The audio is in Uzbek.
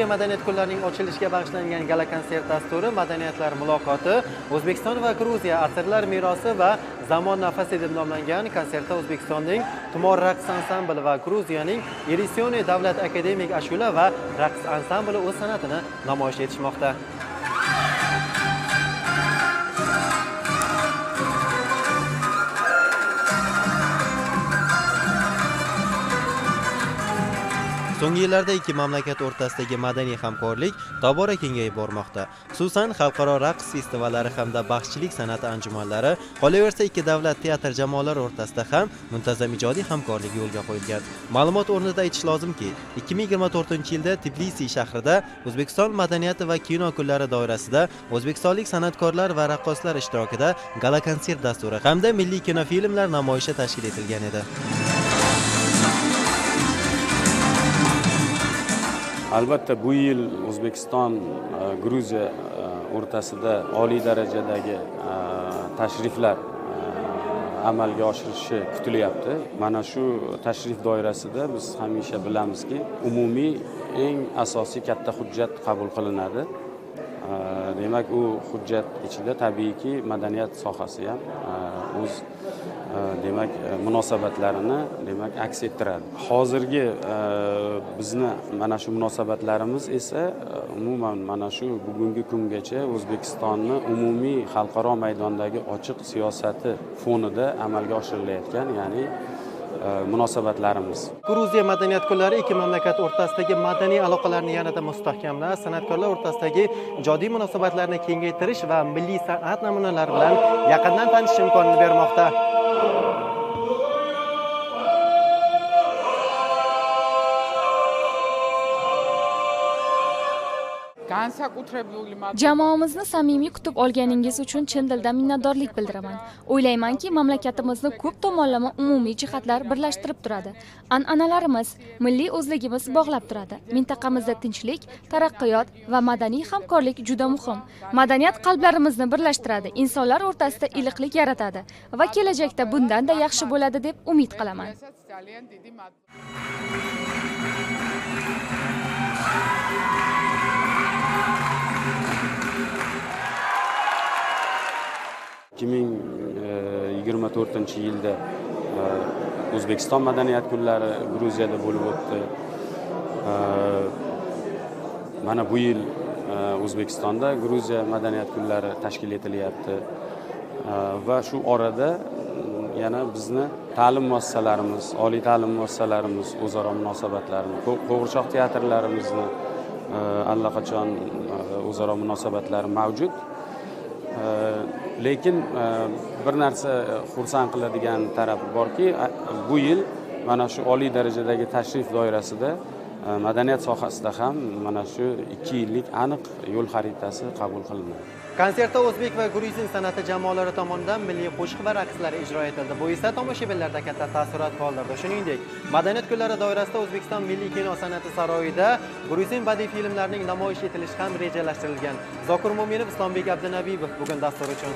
Gruziya madaniyat kunlarining ochilishiga bag'ishlangan gala konsert dasturi Madaniyatlar muloqoti O'zbekiston va Gruziya asrlar merosi va zamon nafasi deb nomlangan konsertda O'zbekistonning Tumor raqs ansambli va Gruziyaning Erisione davlat akademik ashula va raqs ansambli o'z san'atini namoyish etishmoqda. So'nggi yillarda ikki mamlakat o'rtasidagi madaniy hamkorlik tobora kengayib bormoqda. Xususan, xalqaro raqs festivallari hamda baxshichilik san'ati anjumanlari, qolaversa ikki davlat teatr jamoalari o'rtasida ham muntazam ijodiy hamkorlik yo'lga qo'yilgan. Ma'lumot o'rnida aytish lozimki, 2024-yilda Tbilisi shahrida O'zbekiston madaniyati va kino kunlari doirasida o'zbekistonlik san'atkorlar va raqqoslar ishtirokida gala konsert dasturi hamda milliy kinofilmlar namoyishi tashkil etilgan edi. Albatta bu yil O'zbekiston Gruziya o'rtasida oliy darajadagi tashriflar amalga oshirishi kutilyapti. Mana shu tashrif doirasida biz hamisha bilamizki, umumiy eng asosiy katta hujjat qabul qilinadi. Demak, u hujjat ichida tabiiyki madaniyat sohasi ham o'z demak munosabatlarini aks ettiradi. Hozirgi bizni mana shu munosabatlarimiz esa umuman mana shu bugungi kungacha O'zbekistonni umumiy xalqaro maydondagi ochiq siyosati fonida amalga oshirilayotgan, ya'ni munosabatlarimiz. Gruziya madaniyat kunlari ikki mamlakat o'rtasidagi madaniy aloqalarni yanada mustahkamlash, san'atkorlar o'rtasidagi ijodiy munosabatlarni kengaytirish va milliy san'at namunalari bilan yaqindan tanishish imkonini bermoqda. Jamoamizni samimiy kutib olganingiz uchun chin dildan minnatdorlik bildiraman. O'ylaymanki, mamlakatimizni ko'p tomonlama umumiy jihatlar birlashtirib turadi. An'analarimiz, milliy o'zligimiz bog'lab turadi. Mintaqamizda tinchlik, taraqqiyot va madaniy hamkorlik juda muhim. Madaniyat qalblarimizni birlashtiradi, insonlar o'rtasida iliqlik yaratadi va kelajakda bundan-da yaxshi bo'ladi deb umid qilaman. 2024-yilda O'zbekiston madaniyat kunlari Gruziyada bo'lib o'tdi. Mana bu yil O'zbekistonda Gruziya madaniyat kunlari tashkil etilyapti. Va shu orada yana bizni ta'lim muassasalarimiz, oliy ta'lim muassasalarimiz o'zaro munosabatlarini, qo'g'irchoq teatrlarimizni allaqachon o'zaro munosabatlari mavjud. Lekin bir narsa xursand qiladigan tarafi borki, bu yil mana shu oliy darajadagi tashrif doirasida madaniyat sohasida ham mana shu 2 yillik aniq yo'l xaritasi qabul qilindi. Konsertda o'zbek va gruzin san'ati jamoalari tomonidan milliy qo'shiq va raqslar ijro etildi. Bu esa tomoshabinlarda katta taassurot qoldirdi. Shuningdek, madaniyat kunlari doirasida O'zbekiston Milliy kino san'ati saroyida gruzin badiiy filmlarining namoyish etilishi ham rejalashtirilgan. Zokir Mo'minov, Islombek Abdunabiyov bugun dastur uchun.